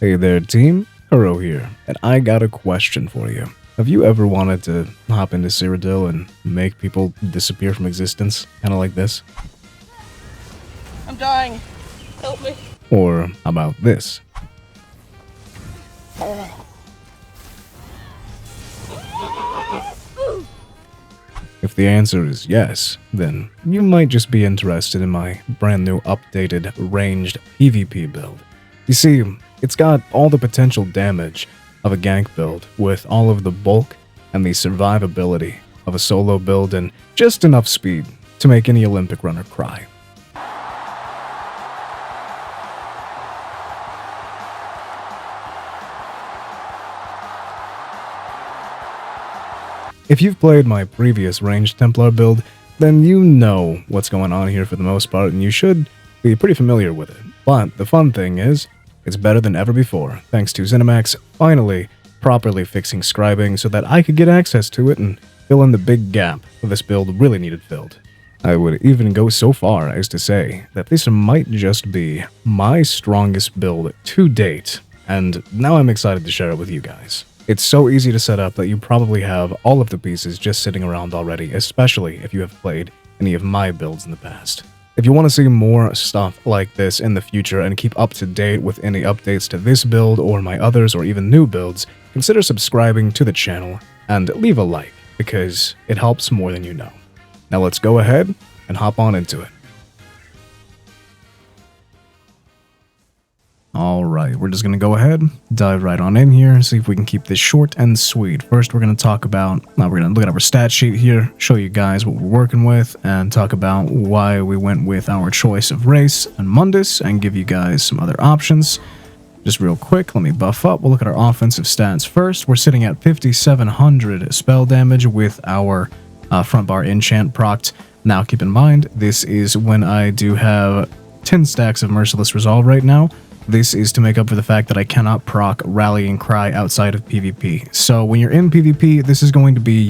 Hey there team, Hero here, and I got a question for you. Have you ever wanted to hop into Cyrodiil and make people disappear from existence, kinda like this? I'm dying. Help me. Or how about this? If the answer is yes, then you might just be interested in my brand new updated ranged PvP build. You see, it's got all the potential damage of a gank build with all of the bulk and the survivability of a solo build and just enough speed to make any Olympic runner cry. If you've played my previous ranged Templar build, then you know what's going on here for the most part, and you should be pretty familiar with it. But the fun thing is, it's better than ever before, thanks to ZeniMax finally properly fixing scribing so that I could get access to it and fill in the big gap that this build really needed filled. I would even go so far as to say that this might just be my strongest build to date, and now I'm excited to share it with you guys. It's so easy to set up that you probably have all of the pieces just sitting around already, especially if you have played any of my builds in the past. If you want to see more stuff like this in the future and keep up to date with any updates to this build or my others or even new builds, consider subscribing to the channel and leave a like, because it helps more than you know. Now let's go ahead and hop on into it. Alright, we're just going to go ahead, dive right on in here, see if we can keep this short and sweet. First, we're going to talk about, we're going to look at our stat sheet here, show you guys what we're working with, and talk about why we went with our choice of race and Mundus, and give you guys some other options. Just real quick, let me buff up. We'll look at our offensive stats first. We're sitting at 5,700 spell damage with our front bar enchant procced. Now, keep in mind, this is when I do have 10 stacks of Merciless Resolve right now. This is to make up for the fact that I cannot proc Rallying Cry outside of PvP. So when you're in PvP, this is going to be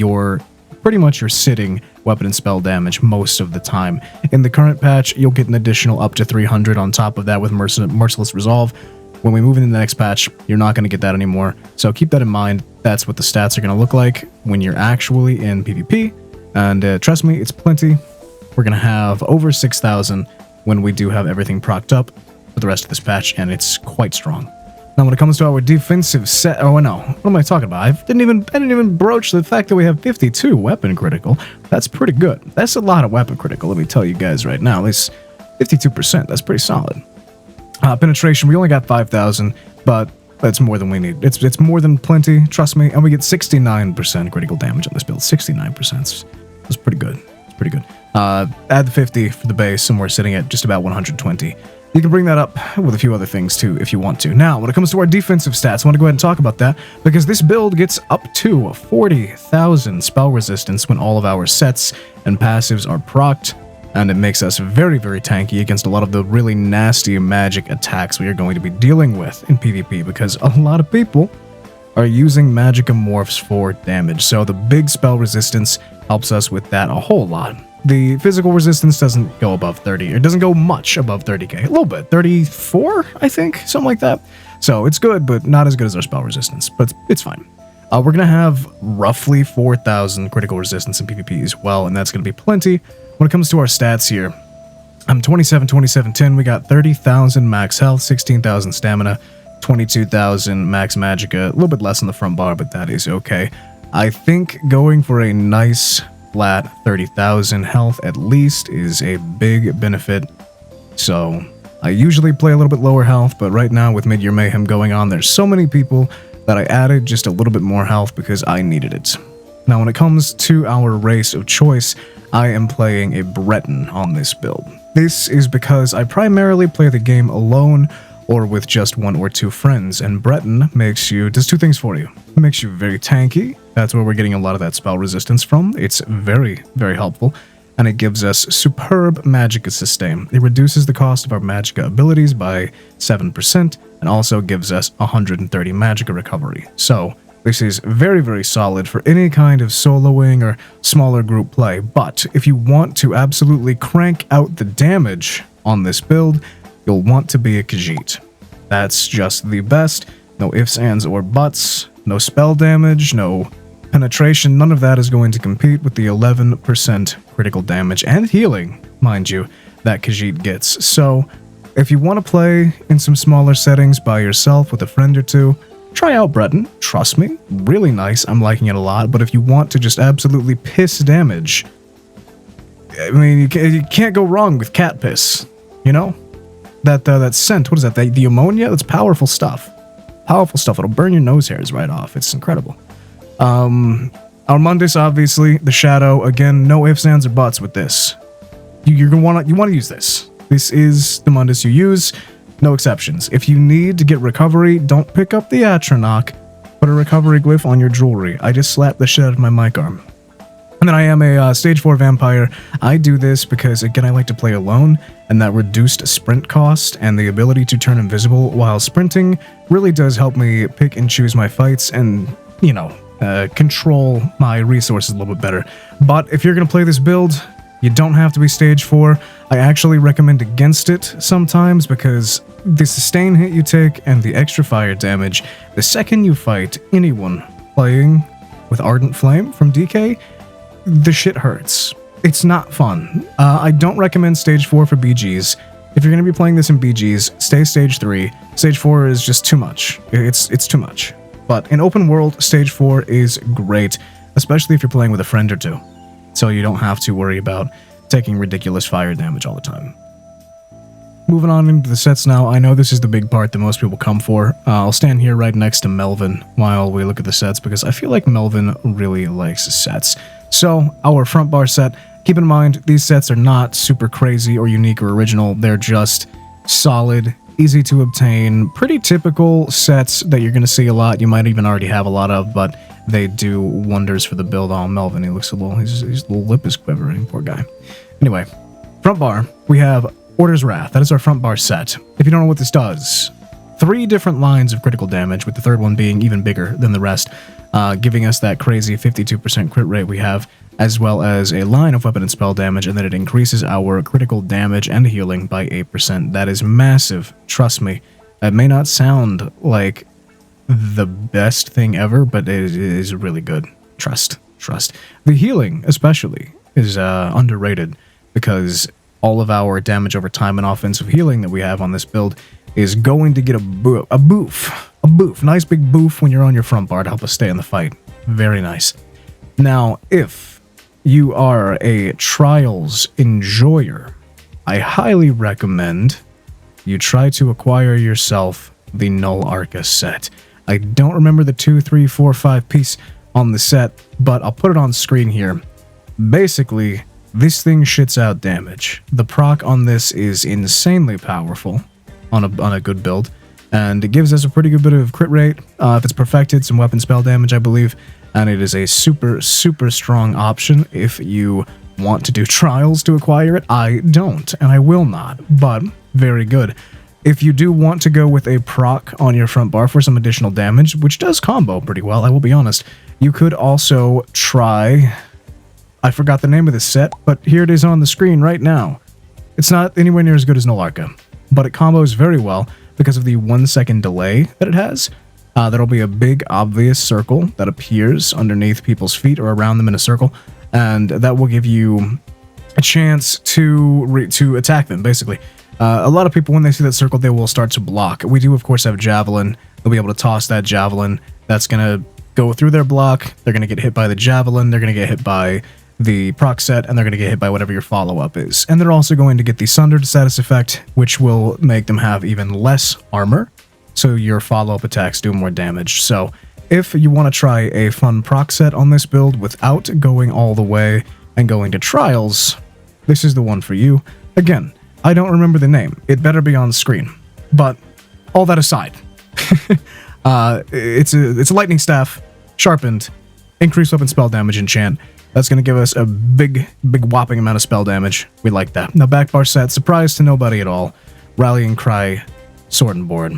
pretty much your sitting weapon and spell damage most of the time. In the current patch, you'll get an additional up to 300 on top of that with Merciless Resolve. When we move into the next patch, you're not going to get that anymore. So keep that in mind. That's what the stats are going to look like when you're actually in PvP. And trust me, it's plenty. We're going to have over 6,000 when we do have everything procced up for the rest of this patch, and it's quite strong. Now, when it comes to our defensive set, oh no, what am I talking about? I didn't even broach the fact that we have 52 weapon critical. That's pretty good. That's a lot of weapon critical. Let me tell you guys right now. It's 52%. That's pretty solid. Penetration, we only got 5,000, but that's more than we need. It's more than plenty. Trust me. And we get 69% critical damage on this build. 69%. That's pretty good. It's pretty good. Add the 50 for the base, and we're sitting at just about 120. You can bring that up with a few other things too if you want to. Now, when it comes to our defensive stats, I want to go ahead and talk about that because this build gets up to 40,000 spell resistance when all of our sets and passives are procced, and it makes us very, very tanky against a lot of the really nasty magic attacks we are going to be dealing with in PvP because a lot of people are using magic morphs for damage, so the big spell resistance helps us with that a whole lot. The physical resistance doesn't go above 30. It doesn't go much above 30k. A little bit. 34, I think? Something like that. So it's good, but not as good as our spell resistance. But it's fine. We're going to have roughly 4,000 critical resistance in PvP as well, and that's going to be plenty. When it comes to our stats here, I'm 27, 27, 10. We got 30,000 max health, 16,000 stamina, 22,000 max magicka. A little bit less on the front bar, but that is okay. I think going for a nice flat 30,000 health at least is a big benefit. So I usually play a little bit lower health, but right now with Mid-Year Mayhem going on, there's so many people that I added just a little bit more health because I needed it. Now when it comes to our race of choice, I am playing a Breton on this build. This is because I primarily play the game alone or with just one or two friends, and Breton does two things for you. It makes you very tanky. That's where we're getting a lot of that spell resistance from. It's very, very helpful. And it gives us superb Magicka sustain. It reduces the cost of our Magicka abilities by 7%, and also gives us 130 Magicka recovery. So, this is very, very solid for any kind of soloing or smaller group play. But, if you want to absolutely crank out the damage on this build, you'll want to be a Khajiit. That's just the best. No ifs, ands, or buts. No spell damage, no penetration. None of that is going to compete with the 11% critical damage and healing, mind you, that Khajiit gets. So, if you want to play in some smaller settings by yourself with a friend or two, try out Breton. Trust me, really nice. I'm liking it a lot. But if you want to just absolutely piss damage, I mean, you can't go wrong with cat piss. You know, that scent. What is that? The ammonia. That's powerful stuff. Powerful stuff. It'll burn your nose hairs right off. It's incredible. Our Mundus, obviously, the shadow. Again, no ifs, ands, or buts with this. You want to use this. This is the Mundus you use. No exceptions. If you need to get recovery, don't pick up the Atronach. Put a recovery glyph on your jewelry. I just slapped the shit out of my mic arm. And then I am a stage 4 vampire. I do this because, again, I like to play alone, and that reduced sprint cost and the ability to turn invisible while sprinting really does help me pick and choose my fights and, you know, control my resources a little bit better. But if you're going to play this build, you don't have to be stage 4. I actually recommend against it sometimes because the sustain hit you take and the extra fire damage, the second you fight anyone playing with Ardent Flame from DK, the shit hurts. It's not fun. I don't recommend stage 4 for BGs. If you're going to be playing this in BGs, stay stage 3. Stage 4 is just too much. It's too much. But in open world, stage 4 is great, especially if you're playing with a friend or two. So you don't have to worry about taking ridiculous fire damage all the time. Moving on into the sets now, I know this is the big part that most people come for. I'll stand here right next to Melvin while we look at the sets because I feel like Melvin really likes sets. So, our front bar set, keep in mind, these sets are not super crazy or unique or original. They're just solid, easy to obtain, pretty typical sets that you're going to see a lot. You might even already have a lot of, but they do wonders for the build. Oh, Melvin, he looks a little, his little lip is quivering, poor guy. Anyway, front bar, we have Order's Wrath. That is our front bar set. If you don't know what this does, 3 different lines of critical damage, with the third one being even bigger than the rest, giving us that crazy 52% crit rate we have, as well as a line of weapon and spell damage, and then it increases our critical damage and healing by 8%. That is massive, trust me. It may not sound like the best thing ever, but it is really good. Trust. The healing, especially, is underrated, because all of our damage over time and offensive healing that we have on this build is going to get a boof. Nice big boof when you're on your front bar to help us stay in the fight. Very nice. Now, if you are a Trials enjoyer, I highly recommend you try to acquire yourself the Null Arca set. I don't remember the 2, 3, 4, 5 piece on the set, but I'll put it on screen here. Basically, this thing shits out damage. The proc on this is insanely powerful on a good build, and it gives us a pretty good bit of crit rate. If it's perfected, some weapon spell damage, I believe, and it is a super strong option if you want to do Trials to acquire it. I don't, and I will not, but very good. If you do want to go with a proc on your front bar for some additional damage, which does combo pretty well, I will be honest, you could also try... I forgot the name of this set, but here it is on the screen right now. It's not anywhere near as good as Null Arca, but it combos very well because of the 1-second delay that it has. There'll be a big, obvious circle that appears underneath people's feet or around them in a circle, and that will give you a chance to attack them, basically. A lot of people, when they see that circle, they will start to block. We do, of course, have Javelin. They'll be able to toss that Javelin. That's going to go through their block. They're going to get hit by the Javelin. They're going to get hit by the proc set, and they're going to get hit by whatever your follow-up is. And they're also going to get the Sundered status effect, which will make them have even less armor, so your follow-up attacks do more damage. So if you want to try a fun proc set on this build without going all the way and going to Trials, this is the one for you. Again, I don't remember the name. It better be on screen. But all that aside, it's a lightning staff, sharpened, increased weapon spell damage enchant. That's going to give us a big whopping amount of spell damage. We like that. Now, back bar set, surprise to nobody at all. Rallying Cry, Sword and Board.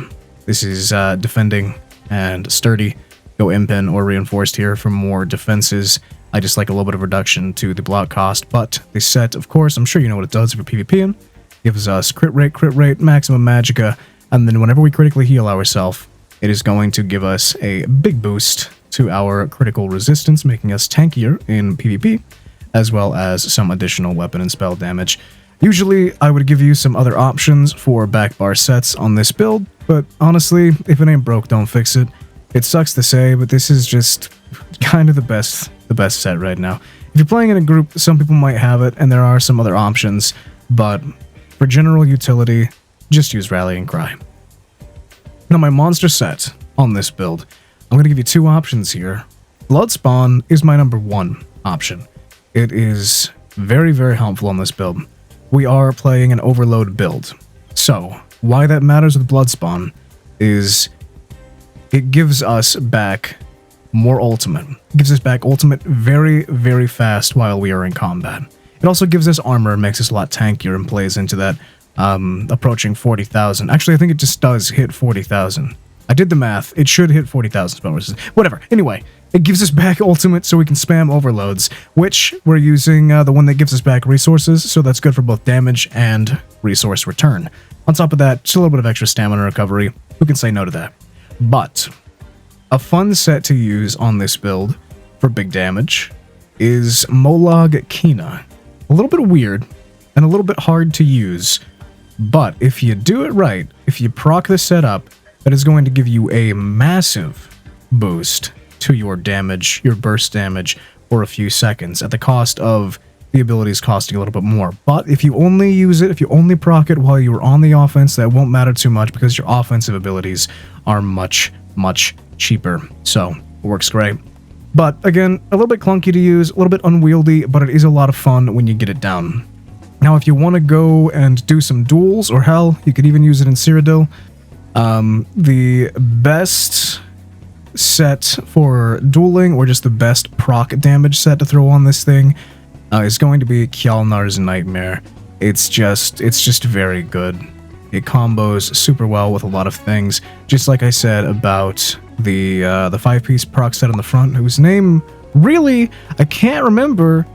This is defending and sturdy. Go impin or reinforced here for more defenses. I just like a little bit of reduction to the block cost, but the set, of course, I'm sure you know what it does for PvPing. Gives us crit rate, maximum magicka, and then whenever we critically heal ourselves, it is going to give us a big boost to our critical resistance, making us tankier in PvP, as well as some additional weapon and spell damage. Usually, I would give you some other options for backbar sets on this build, but honestly, if it ain't broke, don't fix it. It sucks to say, but this is just kind of the best set right now. If you're playing in a group, some people might have it, and there are some other options, but for general utility, just use Rallying Cry. Now, my monster set on this build, I'm going to give you two options here. Bloodspawn is my number one option. It is very, very helpful on this build. We are playing an overload build. So, why that matters with Bloodspawn is it gives us back more ultimate. It gives us back ultimate very, very fast while we are in combat. It also gives us armor, makes us a lot tankier, and plays into that approaching 40,000. Actually, I think it just does hit 40,000. I did the math. It should hit 40,000 spell resistance. Whatever. Anyway, it gives us back ultimate so we can spam overloads, which we're using the one that gives us back resources, so that's good for both damage and resource return. On top of that, just a little bit of extra stamina recovery. Who can say no to that? But a fun set to use on this build for big damage is Molag Kina. A little bit weird and a little bit hard to use, but if you do it right, if you proc the setup, that is going to give you a massive boost to your damage, your burst damage, for a few seconds at the cost of the abilities costing a little bit more. But if you only use it, if you only proc it while you are on the offense, that won't matter too much because your offensive abilities are much, much cheaper. So, it works great. But again, a little bit clunky to use, a little bit unwieldy, but it is a lot of fun when you get it down. Now, if you want to go and do some duels, or hell, you could even use it in Cyrodiil. The best set for dueling, or just the best proc damage set to throw on this thing, is going to be Kjalnar's Nightmare. It's just very good. It combos super well with a lot of things, just like I said about the 5-piece proc set on the front, whose name, really, I can't remember.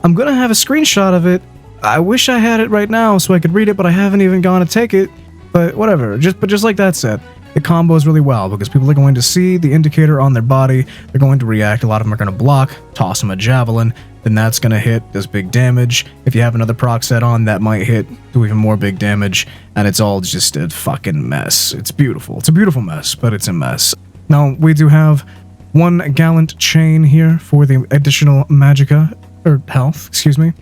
I'm gonna have a screenshot of it. I wish I had it right now so I could read it, but I haven't even gone to take it. But whatever, just like that set, it combos really well because people are going to see the indicator on their body, they're going to react, a lot of them are going to block, toss them a javelin, then that's going to hit, does big damage. If you have another proc set on, that might hit, do even more big damage, and it's all just a fucking mess. It's beautiful. It's a beautiful mess, but it's a mess. Now, we do have one gallant chain here for the additional magicka, or health, excuse me.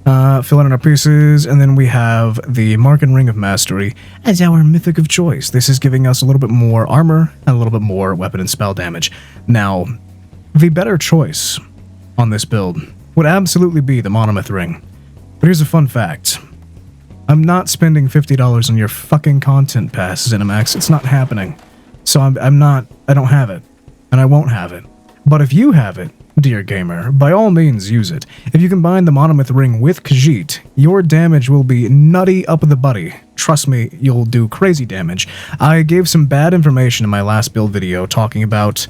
Fill in our pieces, and then we have the Mark and Ring of Mastery as our mythic of choice. This is giving us a little bit more armor and a little bit more weapon and spell damage. Now, the better choice on this build would absolutely be the Monomyth Ring. But here's a fun fact. I'm not spending $50 on your fucking content pass, ZeniMax. It's not happening. So I don't have it. And I won't have it. But if you have it, dear gamer, by all means use it. If you combine the Monomyth Ring with Khajiit, your damage will be nutty up the buddy. Trust me, you'll do crazy damage. I gave some bad information in my last build video talking about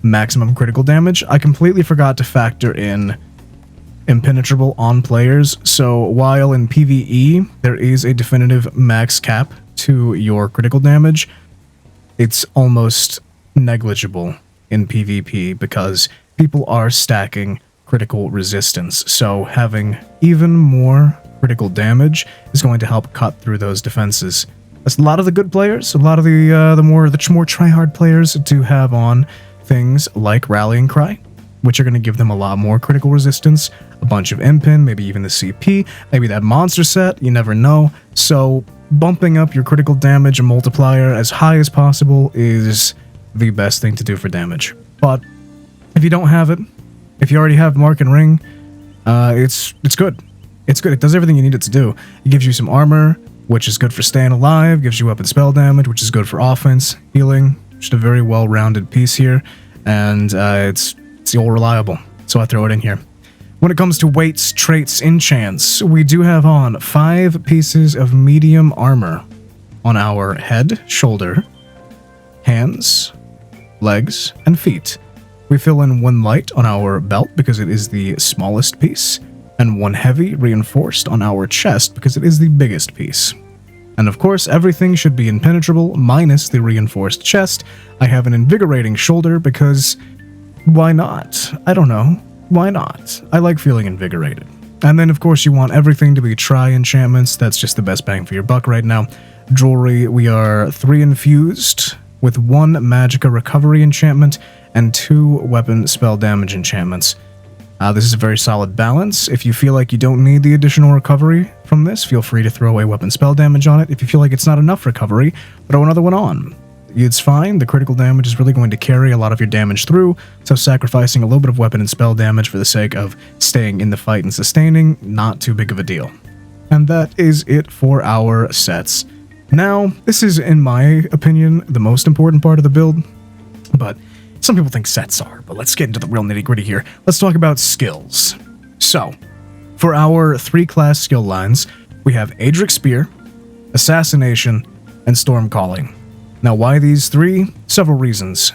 maximum critical damage. I completely forgot to factor in impenetrable on players, so while in PvE there is a definitive max cap to your critical damage, it's almost negligible in PvP because people are stacking critical resistance, so having even more critical damage is going to help cut through those defenses. That's a lot of the good players, a lot of the more tryhard players do have on things like Rallying Cry, which are going to give them a lot more critical resistance, a bunch of impin, maybe even the CP, maybe that monster set, you never know. So bumping up your critical damage multiplier as high as possible is the best thing to do for damage. But if you don't have it, if you already have Mark and Ring, it's good. It's good. It does everything you need it to do. It gives you some armor, which is good for staying alive, gives you weapon spell damage, which is good for offense, healing, just a very well-rounded piece here, and it's all reliable, so I throw it in here. When it comes to weights, traits, enchants, we do have on 5 pieces of medium armor on our head, shoulder, hands, legs, and feet. We fill in 1 light on our belt because it is the smallest piece, and 1 heavy reinforced on our chest because it is the biggest piece. And of course, everything should be impenetrable, minus the reinforced chest. I have an invigorating shoulder because why not? I don't know. Why not? I like feeling invigorated. And then of course you want everything to be tri-enchantments. That's just the best bang for your buck right now. Jewelry, we are 3 infused with 1 magicka recovery enchantment and 2 weapon spell damage enchantments. This is a very solid balance. If you feel like you don't need the additional recovery from this, feel free to throw away weapon spell damage on it. If you feel like it's not enough recovery, throw another one on. It's fine. The critical damage is really going to carry a lot of your damage through, so sacrificing a little bit of weapon and spell damage for the sake of staying in the fight and sustaining, not too big of a deal. And that is it for our sets. Now, this is, in my opinion, the most important part of the build, but some people think sets are, but let's get into the real nitty-gritty here. Let's talk about skills. So, for our 3 class skill lines, we have Adric Spear, Assassination, and Stormcalling. Now, why these 3? Several reasons.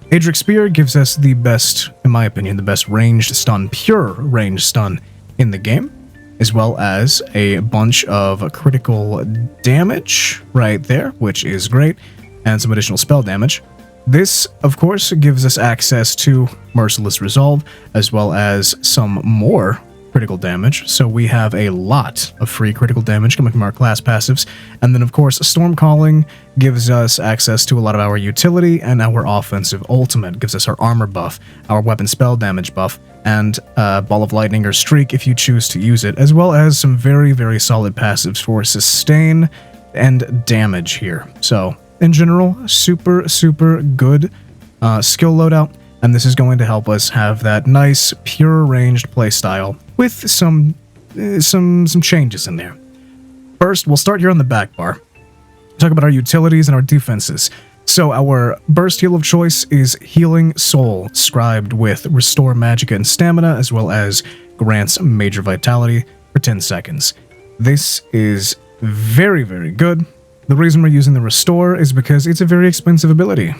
Adric Spear gives us the best, in my opinion, the best ranged stun, pure ranged stun in the game, as well as a bunch of critical damage right there, which is great, and some additional spell damage. This, of course, gives us access to Merciless Resolve, as well as some more critical damage, so we have a lot of free critical damage coming from our class passives. And then, of course, Stormcalling gives us access to a lot of our utility, and our offensive ultimate gives us our armor buff, our weapon spell damage buff, and Ball of Lightning or Streak if you choose to use it, as well as some very, very solid passives for sustain and damage here. So, in general, super, super good skill loadout, and this is going to help us have that nice, pure ranged playstyle with some changes in there. First, we'll start here on the back bar. Talk about our utilities and our defenses. So our burst heal of choice is Healing Soul, scribed with Restore Magicka and Stamina, as well as grants Major Vitality for 10 seconds. This is very, very good. The reason we're using the Restore is because it's a very expensive ability.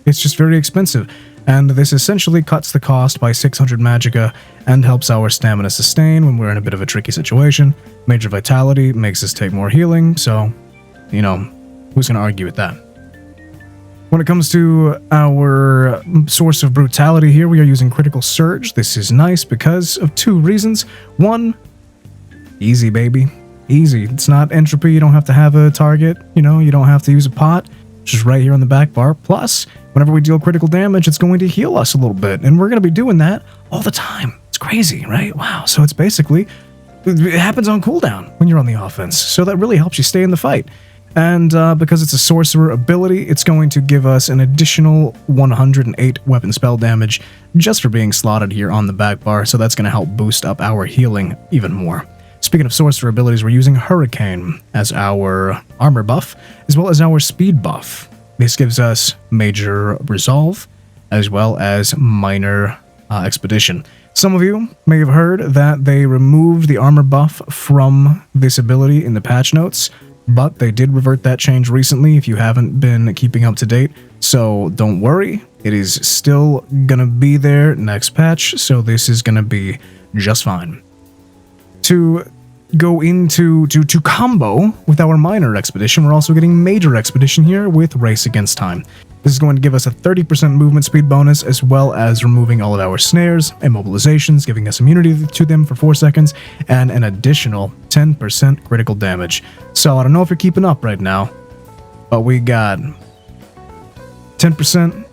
It's just very expensive, and this essentially cuts the cost by 600 Magicka and helps our stamina sustain when we're in a bit of a tricky situation. Major Vitality makes us take more healing, so, you know, who's going to argue with that? When it comes to our source of brutality here, we are using Critical Surge. This is nice because of 2 reasons. 1, easy, baby. Easy. It's not entropy, you don't have to have a target, you know, you don't have to use a pot. It's just right here on the back bar. Plus, whenever we deal critical damage, it's going to heal us a little bit, and we're going to be doing that all the time. It's crazy, right? Wow. So it's basically, it happens on cooldown when you're on the offense, so that really helps you stay in the fight. And because it's a sorcerer ability, it's going to give us an additional 108 weapon spell damage just for being slotted here on the back bar, so that's going to help boost up our healing even more. Speaking of sorcerer abilities, we're using Hurricane as our armor buff, as well as our speed buff. This gives us Major Resolve, as well as Minor Expedition. Some of you may have heard that they removed the armor buff from this ability in the patch notes, but they did revert that change recently if you haven't been keeping up to date, so don't worry, it is still gonna be there next patch, so this is gonna be just fine. To go into to combo with our Minor Expedition, we're also getting Major Expedition here with Race Against Time. This is going to give us a 30% movement speed bonus, as well as removing all of our snares, immobilizations, giving us immunity to them for 4 seconds, and an additional 10% critical damage. So I don't know if you're keeping up right now, but we got 10%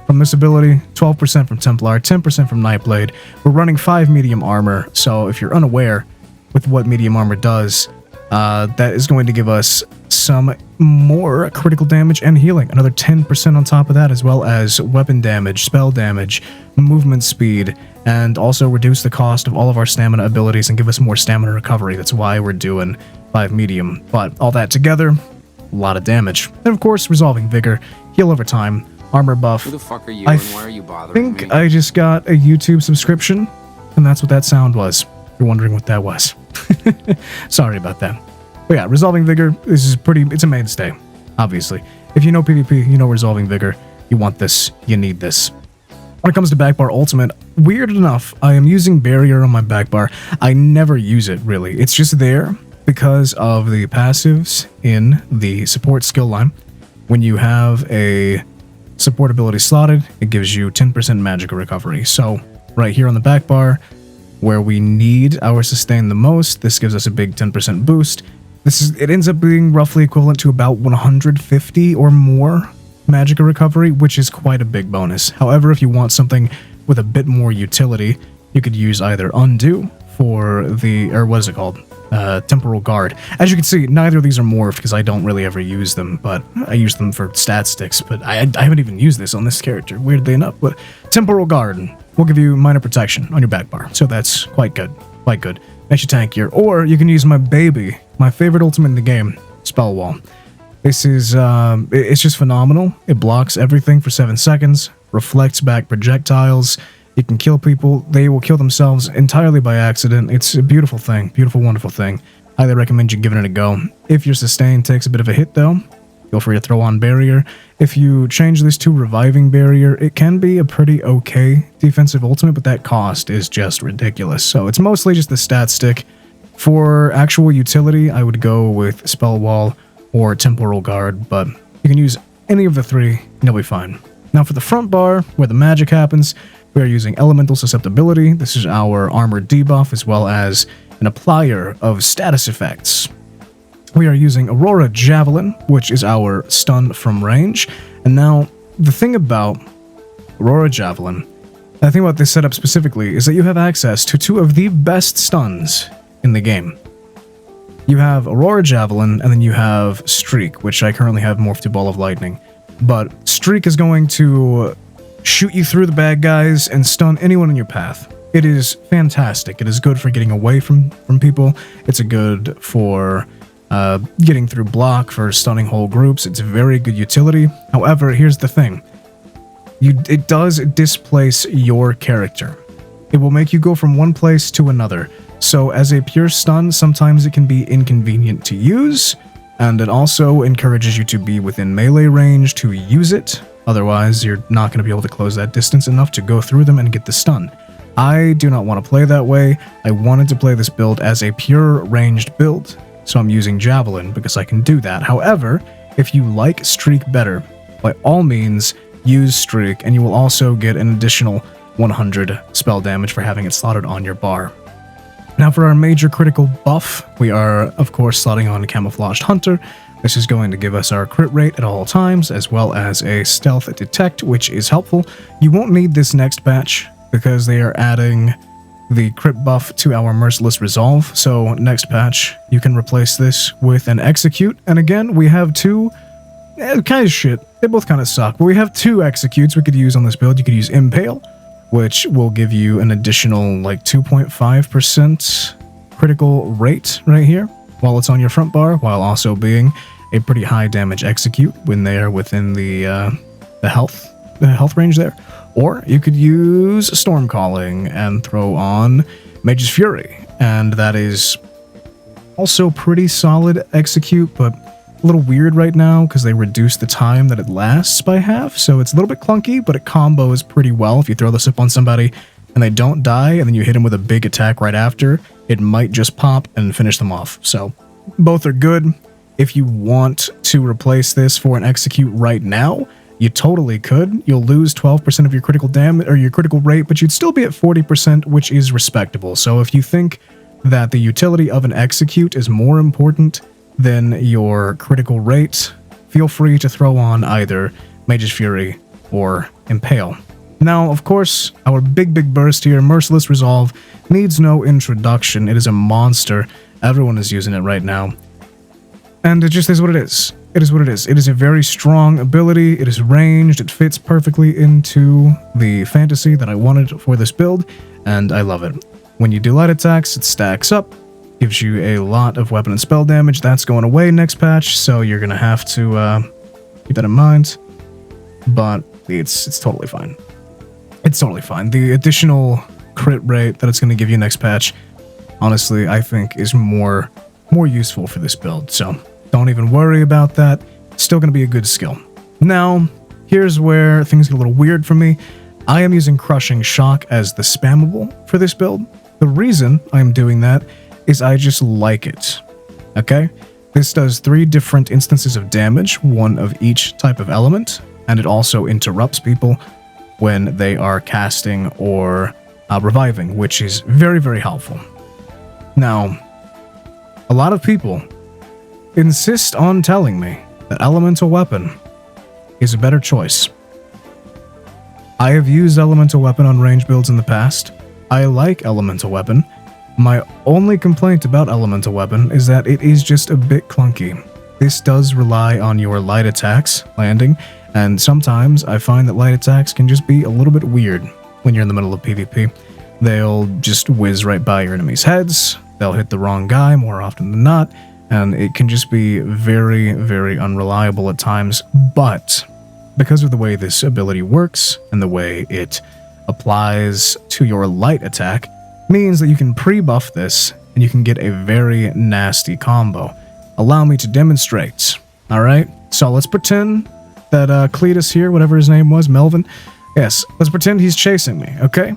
from this ability, 12% from Templar, 10% from Nightblade. We're running 5 medium armor, so if you're unaware with what medium armor does, that is going to give us some more critical damage and healing. Another 10% on top of that, as well as weapon damage, spell damage, movement speed, and also reduce the cost of all of our stamina abilities and give us more stamina recovery. That's why we're doing 5 medium. But all that together, a lot of damage. And of course, Resolving Vigor, heal over time, armor buff. Who the fuck are you and why are you bothering me? I think I just got a YouTube subscription, and that's what that sound was. If you're wondering what that was. Sorry about that. But yeah, Resolving Vigor, this is it's a mainstay, obviously. If you know PvP, you know Resolving Vigor. You want this, you need this. When it comes to backbar ultimate, weird enough, I am using Barrier on my backbar. I never use it, really. It's just there, because of the passives in the support skill line. When you have a support ability slotted, it gives you 10% magical recovery. So right here on the back bar, where we need our sustain the most, this gives us a big 10% boost. It ends up being roughly equivalent to about 150 or more magical recovery, which is quite a big bonus. However, if you want something with a bit more utility, you could use either Undo for the, or what is it called? Temporal Guard. As you can see, neither of these are morphed because I don't really ever use them, but I use them for stat sticks, but I haven't even used this on this character, weirdly enough. But Temporal Guard will give you minor protection on your back bar, so that's quite good. Quite good. Makes you tankier. Or you can use my baby, my favorite ultimate in the game, Spell Wall. This is, it's just phenomenal. It blocks everything for 7 seconds, reflects back projectiles. You can kill people. They will kill themselves entirely by accident. It's a beautiful thing. Beautiful, wonderful thing. Highly recommend you giving it a go. If your sustain takes a bit of a hit, though, feel free to throw on Barrier. If you change this to Reviving Barrier, it can be a pretty okay defensive ultimate, but that cost is just ridiculous. So it's mostly just the stat stick. For actual utility, I would go with Spell Wall or Temporal Guard, but you can use any of the three, and you'll be fine. Now for the front bar, where the magic happens, we are using Elemental Susceptibility. This is our armor debuff, as well as an applier of status effects. We are using Aurora Javelin, which is our stun from range. And now, the thing about Aurora Javelin, and the thing about this setup specifically, is that you have access to two of the best stuns in the game. You have Aurora Javelin, and then you have Streak, which I currently have morphed to Ball of Lightning. But Streak is going to shoot you through the bad guys and stun anyone in your path. It is fantastic. It is good for getting away from people. It's good for getting through block, for stunning whole groups. It's a very good utility. However, here's the thing. It does displace your character. It will make you go from one place to another. So as a pure stun, sometimes it can be inconvenient to use, and it also encourages you to be within melee range to use it. Otherwise, you're not going to be able to close that distance enough to go through them and get the stun. I do not want to play that way. I wanted to play this build as a pure ranged build, so I'm using Javelin because I can do that. However, if you like Streak better, by all means, use Streak, and you will also get an additional 100 spell damage for having it slotted on your bar. Now for our major critical buff, we are, of course, slotting on Camouflaged Hunter. This is going to give us our crit rate at all times, as well as a stealth detect, which is helpful. You won't need this next patch, because they are adding the crit buff to our Merciless Resolve, so next patch, you can replace this with an Execute, and again, we have two, kind of shit, they both kind of suck, but we have two Executes we could use on this build. You could use Impale, which will give you an additional, like, 2.5% critical rate right here, while it's on your front bar, while also being a pretty high damage Execute when they are within the health range there. Or you could use Storm Calling and throw on Mage's Fury, and that is also pretty solid Execute, but a little weird right now because they reduced the time that it lasts by half, so it's a little bit clunky, but it combos pretty well. If you throw this up on somebody and they don't die, and then you hit them with a big attack right after, it might just pop and finish them off. So both are good. If you want to replace this for an Execute right now, you totally could. You'll lose 12% of your critical damage or your critical rate, but you'd still be at 40%, which is respectable. So if you think that the utility of an Execute is more important than your critical rate, feel free to throw on either Mage's Fury or Impale. Now, of course, our big burst here, Merciless Resolve, needs no introduction. It is a monster. Everyone is using it right now. And it just is what it is. It is what it is. It is a very strong ability. It is ranged. It fits perfectly into the fantasy that I wanted for this build, and I love it. When you do light attacks, it stacks up, gives you a lot of weapon and spell damage. That's going away next patch, so you're going to have to keep that in mind. But it's totally fine. It's totally fine. The additional crit rate that it's going to give you next patch, honestly, I think is more useful for this build, so don't even worry about that. It's still going to be a good skill. Now, here's where things get a little weird for me. I am using Crushing Shock as the spammable for this build. The reason I'm doing that is I just like it. Okay? This does 3 different instances of damage, 1 of each type of element, and it also interrupts people when they are casting or reviving, which is very, very helpful. Now, a lot of people insist on telling me that Elemental Weapon is a better choice. I have used Elemental Weapon on range builds in the past. I like Elemental Weapon. My only complaint about Elemental Weapon is that it is just a bit clunky. This does rely on your light attacks landing, and sometimes I find that light attacks can just be a little bit weird when you're in the middle of PvP. They'll just whiz right by your enemies' heads, they'll hit the wrong guy more often than not, and it can just be very, very unreliable at times. But because of the way this ability works and the way it applies to your light attack, means that you can pre-buff this and you can get a very nasty combo. Allow me to demonstrate. Alright, so let's pretend that Cletus here, whatever his name was, Melvin, yes, let's pretend he's chasing me, okay?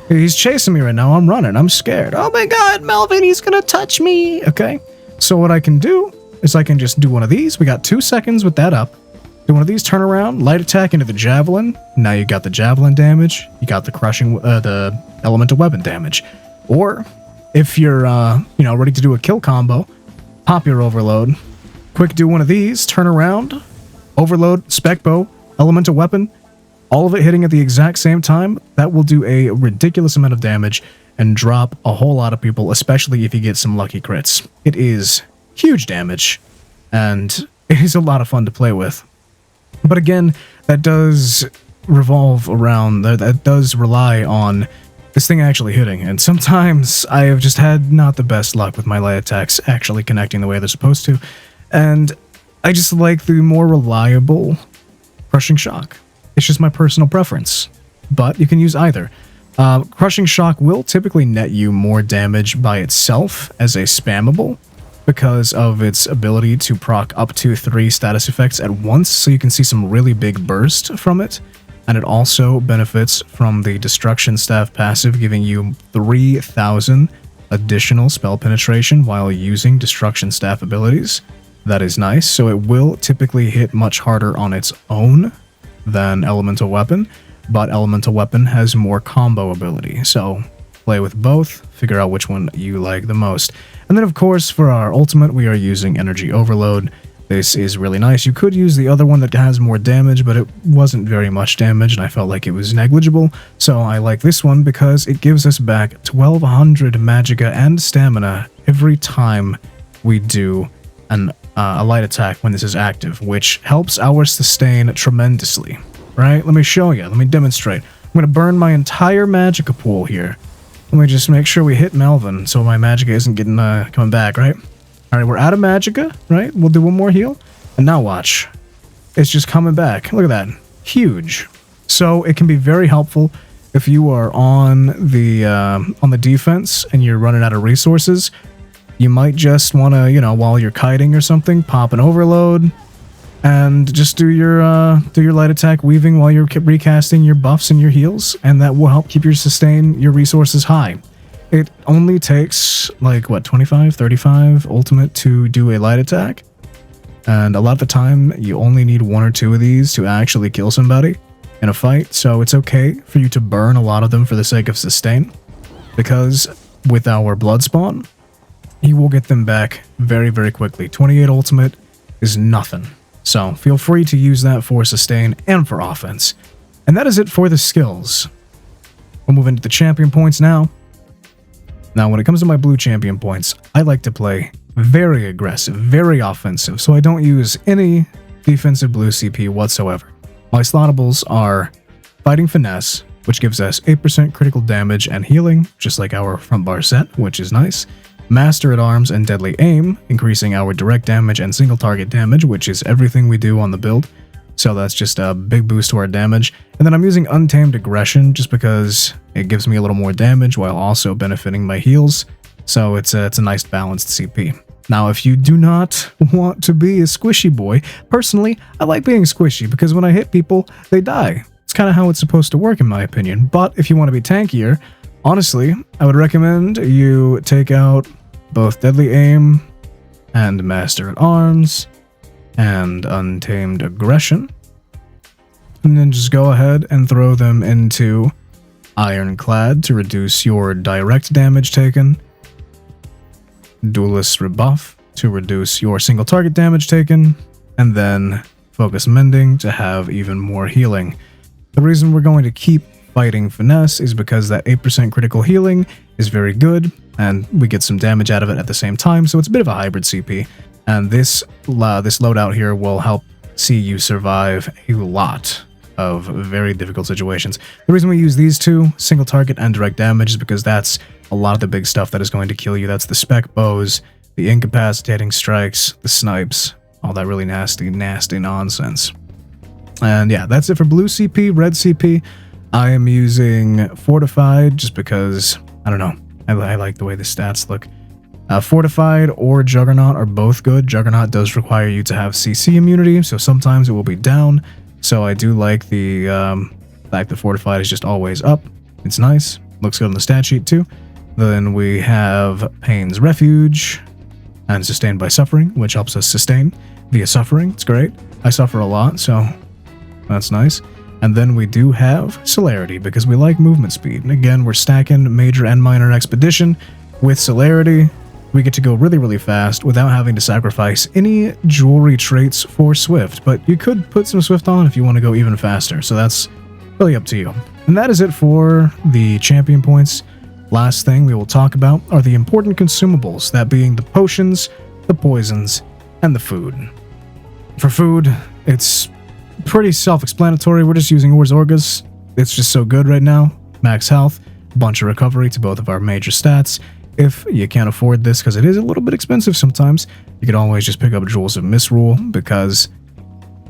He's chasing me right now, I'm running, I'm scared. Oh my god, Melvin, he's gonna touch me, okay? So what I can do is I can just do one of these. We got 2 seconds with that up. Do one of these, turn around, light attack into the javelin. Now you got the javelin damage, you got the crushing, the elemental weapon damage. Or if you're, ready to do a kill combo, pop your overload. Quick, do one of these, turn around, overload, spec bow, elemental weapon, all of it hitting at the exact same time. That will do a ridiculous amount of damage and drop a whole lot of people, especially if you get some lucky crits. It is huge damage, and it is a lot of fun to play with. But again, that does revolve around, that does rely on this thing actually hitting, and sometimes I have just had not the best luck with my light attacks actually connecting the way they're supposed to, and I just like the more reliable Crushing Shock. It's just my personal preference, but you can use either. Crushing Shock will typically net you more damage by itself as a spammable, because of its ability to proc up to 3 status effects at once, so you can see some really big burst from it. And it also benefits from the Destruction Staff passive, giving you 3,000 additional spell penetration while using Destruction Staff abilities. That is nice, so it will typically hit much harder on its own than Elemental Weapon, but Elemental Weapon has more combo ability, so play with both, figure out which one you like the most. And then of course, for our ultimate, we are using Energy Overload. This is really nice. You could use the other one that has more damage, but it wasn't very much damage, and I felt like it was negligible, so I like this one because it gives us back 1200 Magicka and Stamina every time we do a light attack when this is active, which helps our sustain tremendously. Right? Let me show you. Let me demonstrate. I'm going to burn my entire Magicka pool here. Let me just make sure we hit Melvin so my Magicka isn't getting coming back, right? Alright, we're out of Magicka, right? We'll do one more heal. And now watch. It's just coming back. Look at that. Huge. So it can be very helpful if you are on the defense and you're running out of resources. You might just want to, while you're kiting or something, pop an overload and just do your light attack weaving while you're recasting your buffs and your heals, and that will help keep your resources high. It only takes, like, what, 25, 35 ultimate to do a light attack? And a lot of the time, you only need 1 or 2 of these to actually kill somebody in a fight, so it's okay for you to burn a lot of them for the sake of sustain, because with our blood spawn, you will get them back very, very quickly. 28 ultimate is nothing, so feel free to use that for sustain and for offense. And that is it for the skills. We'll move into the champion points now. Now, when it comes to my blue champion points, I like to play very aggressive, very offensive, so I don't use any defensive blue CP whatsoever. My slottables are Fighting Finesse, which gives us 8% critical damage and healing, just like our front bar set, which is nice. Master at Arms and Deadly Aim, increasing our direct damage and single target damage, which is everything we do on the build. So that's just a big boost to our damage. And then I'm using Untamed Aggression just because it gives me a little more damage while also benefiting my heals. So it's a nice balanced CP. Now, if you do not want to be a squishy boy, personally, I like being squishy because when I hit people, they die. It's kind of how it's supposed to work in my opinion. But if you want to be tankier, honestly, I would recommend you take out both Deadly Aim and Master at Arms, and Untamed Aggression. And then just go ahead and throw them into Ironclad to reduce your direct damage taken, Duelist Rebuff to reduce your single target damage taken, and then Focus Mending to have even more healing. The reason we're going to keep fighting Finesse is because that 8% critical healing is very good, and we get some damage out of it at the same time, so it's a bit of a hybrid CP. And this loadout here will help see you survive a lot of very difficult situations. The reason we use these two, single target and direct damage, is because that's a lot of the big stuff that is going to kill you. That's the spec bows, the incapacitating strikes, the snipes, all that really nasty nonsense. And yeah, that's it for blue CP. Red CP, I am using Fortified just because, I don't know, I like the way the stats look. Fortified or Juggernaut are both good. Juggernaut does require you to have CC immunity, so sometimes it will be down. So I do like the fact that Fortified is just always up. It's nice. Looks good on the stat sheet too. Then we have Pain's Refuge and Sustained by Suffering, which helps us sustain via suffering. It's great. I suffer a lot, so that's nice. And then we do have Celerity, because we like movement speed. And again, we're stacking Major and Minor Expedition. With Celerity, we get to go really, really fast without having to sacrifice any jewelry traits for Swift. But you could put some Swift on if you want to go even faster, so that's really up to you. And that is it for the champion points. Last thing we will talk about are the important consumables, that being the potions, the poisons, and the food. For food, it's pretty self-explanatory. We're just using Ors Orgas. It's just so good right now. Max health, a bunch of recovery to both of our major stats. If you can't afford this, because it is a little bit expensive sometimes, you could always just pick up Jewels of Misrule, because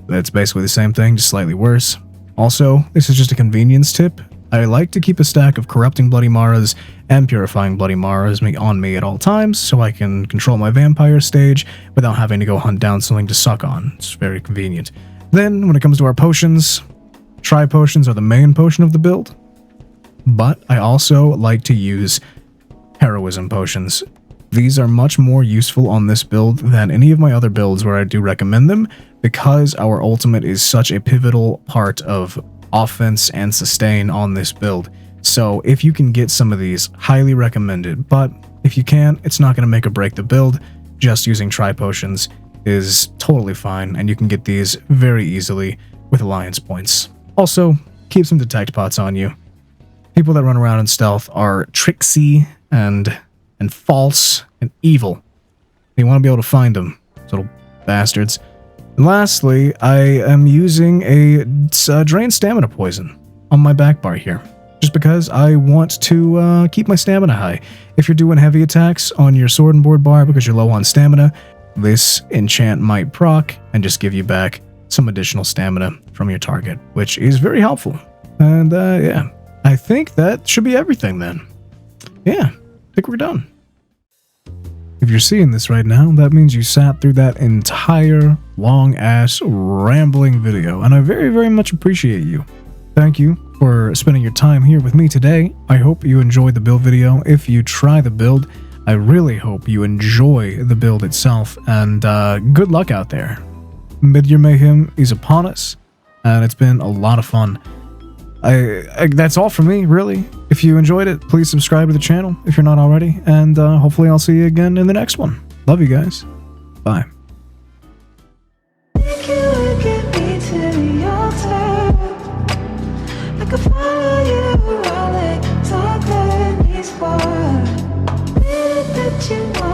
it's basically the same thing, just slightly worse. Also, this is just a convenience tip. I like to keep a stack of Corrupting Bloody Maras and Purifying Bloody Maras on me at all times, so I can control my vampire stage without having to go hunt down something to suck on. It's very convenient. Then, when it comes to our potions, Tri-Potions are the main potion of the build, but I also like to use Heroism Potions. These are much more useful on this build than any of my other builds where I do recommend them, because our ultimate is such a pivotal part of offense and sustain on this build. So if you can get some of these, highly recommended. But if you can't, it's not going to make or break the build. Just using Tri-Potions is totally fine, and you can get these very easily with Alliance points. Also, keep some Detect Pots on you. People that run around in stealth are tricksy and false and evil. You want to be able to find them, little bastards. And lastly, I am using a Drain Stamina Poison on my back bar here, just because I want to keep my stamina high. If you're doing heavy attacks on your sword and board bar because you're low on stamina, this enchant might proc and just give you back some additional stamina from your target, which is very helpful. And yeah, I think that should be everything then. Yeah, I think we're done. If you're seeing this right now, that means you sat through that entire long-ass rambling video, and I very, very much appreciate you. Thank you for spending your time here with me today. I hope you enjoyed the build video. If you try the build, I really hope you enjoy the build itself, and good luck out there. Mid-Year Mayhem is upon us, and it's been a lot of fun. That's all from me, really. If you enjoyed it, please subscribe to the channel if you're not already, and hopefully I'll see you again in the next one. Love you guys. Bye. You